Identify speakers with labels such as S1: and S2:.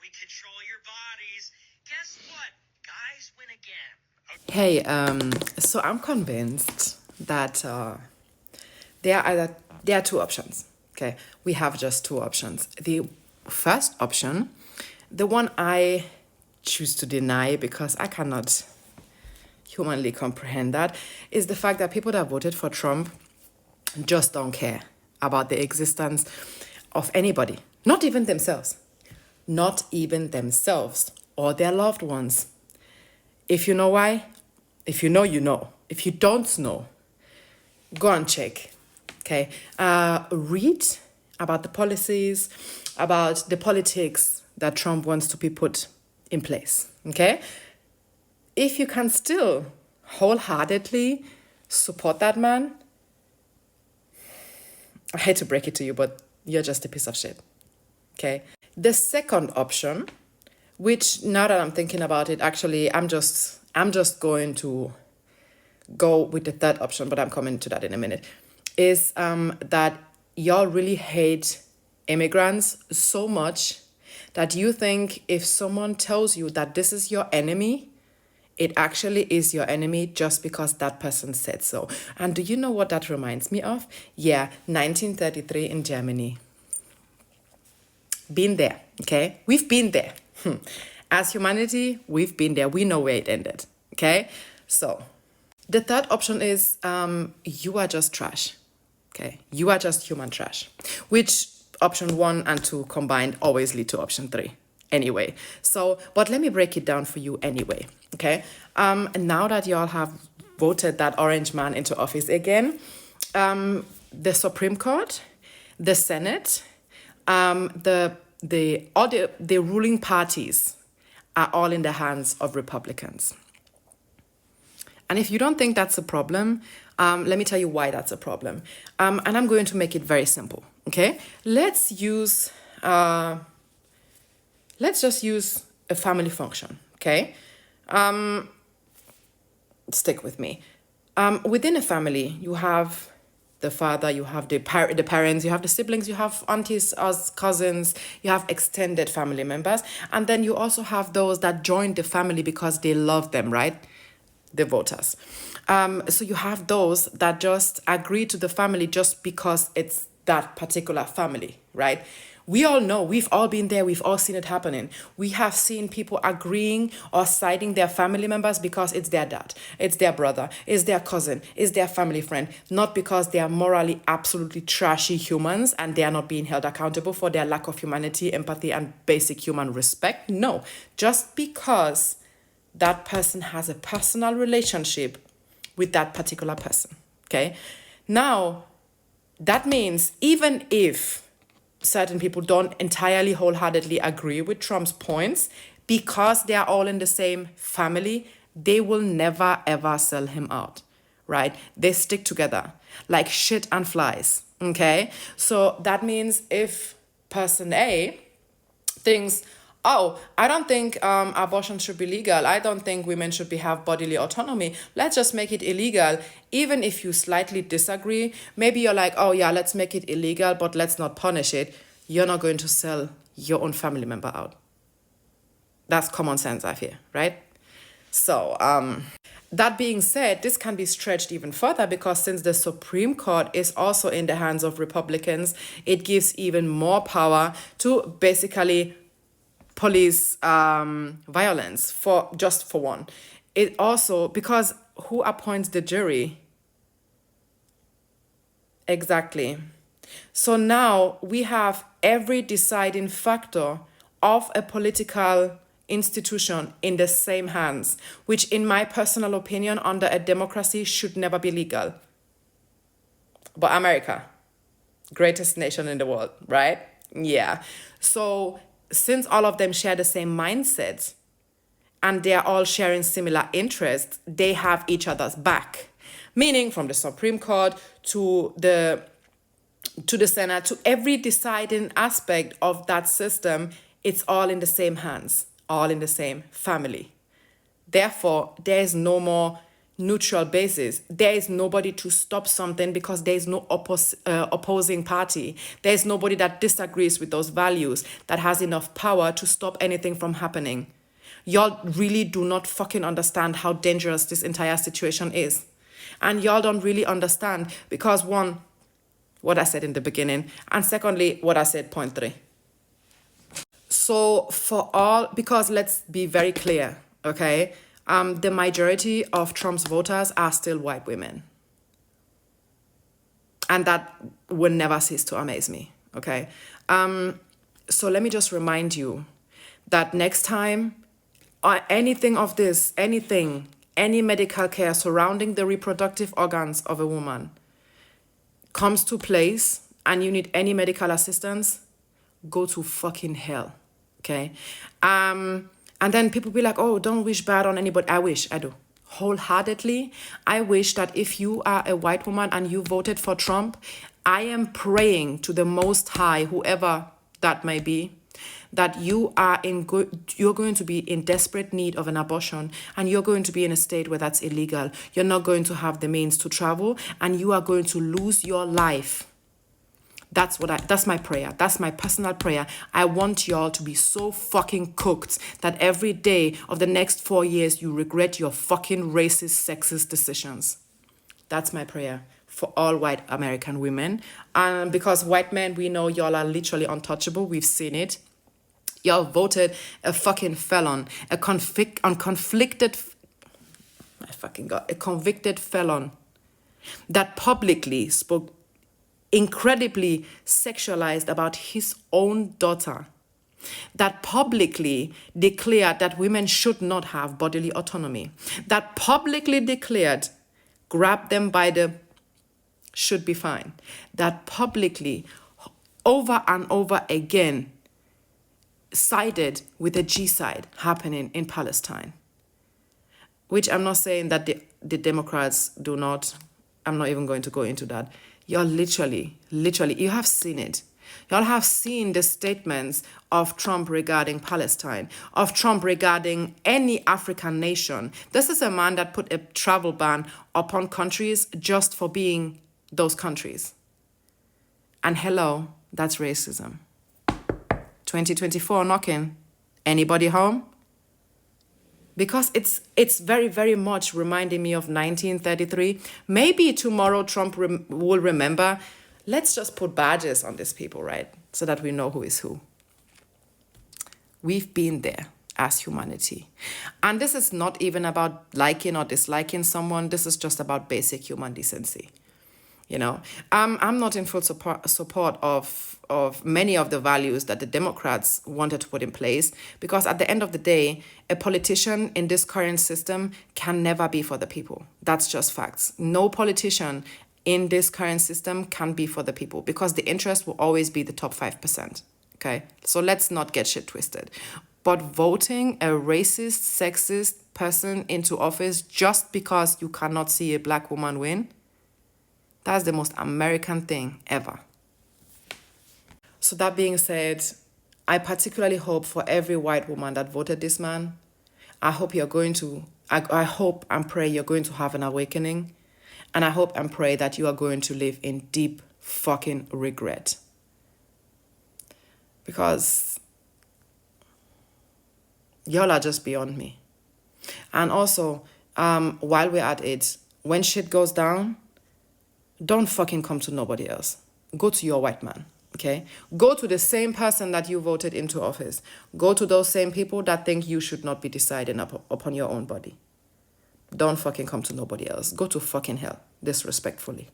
S1: we control your bodies. Guess what? Guys win again.
S2: Hey, so I'm convinced that there are two options. Okay, we have just two options. The first option, the one I choose to deny because I cannot humanly comprehend that, is the fact that people that voted for Trump just don't care about the existence of anybody, not even themselves, or their loved ones. If you know why, if you know, you know. If you don't know, go and check. Okay, read about the policies, about the politics that Trump wants to be put in place. Okay, if you can still wholeheartedly support that man, I hate to break it to you, but you're just a piece of shit. Okay. The second option, which now that I'm thinking about it, actually, I'm just going to go with the third option, but I'm coming to that in a minute, is that y'all really hate immigrants so much that you think if someone tells you that this is your enemy, it actually is your enemy just because that person said so. And do you know what that reminds me of? Yeah, 1933 in Germany. Been there, okay? We've been there. As humanity, we've been there. We know where it ended, okay? So the third option is you are just trash, okay? You are just human trash, which option 1 and 2 combined always lead to option 3 anyway. So, but let me break it down for you anyway, okay? Now that y'all have voted that orange man into office again, the Supreme Court, the Senate, the ruling parties are all in the hands of Republicans. And if you don't think that's a problem, let me tell you why that's a problem. And I'm going to make it very simple, okay? Let's just use a family function, okay? Stick with me. Within a family, you have the father, you have the parents, you have the siblings, you have aunties, cousins, you have extended family members, and then you also have those that join the family because they love them, right? The voters. So you have those that just agree to the family just because it's that particular family, right? We all know, we've all been there, we've all seen it happening. We have seen people agreeing or siding their family members because it's their dad, it's their brother, it's their cousin, it's their family friend, not because they are morally absolutely trashy humans and they are not being held accountable for their lack of humanity, empathy, and basic human respect. No, just because that person has a personal relationship with that particular person, okay? Now, that means even if certain people don't entirely wholeheartedly agree with Trump's points, because they are all in the same family, they will never ever sell him out, right? They stick together like shit and flies, okay? So that means if person A thinks, oh, I don't think abortion should be legal. I don't think women should have bodily autonomy. Let's just make it illegal. Even if you slightly disagree, maybe you're like, oh yeah, let's make it illegal, but let's not punish it. You're not going to sell your own family member out. That's common sense, I feel, right? So, that being said, this can be stretched even further because since the Supreme Court is also in the hands of Republicans, it gives even more power to basically police violence for one. It also, because who appoints the jury? Exactly. So now we have every deciding factor of a political institution in the same hands, which in my personal opinion, under a democracy, should never be legal. But America, greatest nation in the world, right? Yeah. So since all of them share the same mindset and they are all sharing similar interests, they have each other's back. Meaning from the Supreme Court to the Senate, to every deciding aspect of that system, it's all in the same hands, all in the same family. Therefore, there is no more neutral basis. There is nobody to stop something because there is no opposing party. There is nobody that disagrees with those values that has enough power to stop anything from happening. Y'all really do not fucking understand how dangerous this entire situation is. And y'all don't really understand because one, what I said in the beginning, and secondly, what I said, point 3. So for all, because let's be very clear, okay? The majority of Trump's voters are still white women. And that will never cease to amaze me, okay? So let me just remind you that next time, anything of this, any medical care surrounding the reproductive organs of a woman comes to place and you need any medical assistance, go to fucking hell, okay? And then people be like, oh, don't wish bad on anybody. I wish, I do. Wholeheartedly, I wish that if you are a white woman and you voted for Trump, I am praying to the Most High, whoever that may be, that you're going to be in desperate need of an abortion and you're going to be in a state where that's illegal. You're not going to have the means to travel and you are going to lose your life. That's my prayer. That's my personal prayer. I want y'all to be so fucking cooked that every day of the next 4 years you regret your fucking racist, sexist decisions. That's my prayer for all white American women. Because white men, we know y'all are literally untouchable. We've seen it. Y'all voted a fucking felon, a convicted felon that publicly spoke incredibly sexualized about his own daughter, that publicly declared that women should not have bodily autonomy, that publicly declared grab them by the should be fine, that publicly over and over again sided with the G-side happening in Palestine, which I'm not saying that the Democrats do not, I'm not even going to go into that. Y'all literally, you have seen it. Y'all have seen the statements of Trump regarding Palestine, of Trump regarding any African nation. This is a man that put a travel ban upon countries just for being those countries. And hello, that's racism. 2024 knocking. Anybody home? Because it's very, very much reminding me of 1933. Maybe tomorrow Trump will remember, let's just put badges on these people, right? So that we know who is who. We've been there as humanity. And this is not even about liking or disliking someone. This is just about basic human decency. You know, I'm not in full support of many of the values that the Democrats wanted to put in place, because at the end of the day, a politician in this current system can never be for the people. That's just facts. No politician in this current system can be for the people, because the interest will always be the top 5%. Okay, so let's not get shit twisted. But voting a racist, sexist person into office just because you cannot see a black woman win, that's the most American thing ever. So that being said, I particularly hope for every white woman that voted this man, I hope I hope and pray you're going to have an awakening. And I hope and pray that you are going to live in deep fucking regret. Because y'all are just beyond me. And also, while we're at it, when shit goes down, don't fucking come to nobody else. Go to your white man, okay? Go to the same person that you voted into office. Go to those same people that think you should not be deciding upon your own body. Don't fucking come to nobody else. Go to fucking hell, disrespectfully.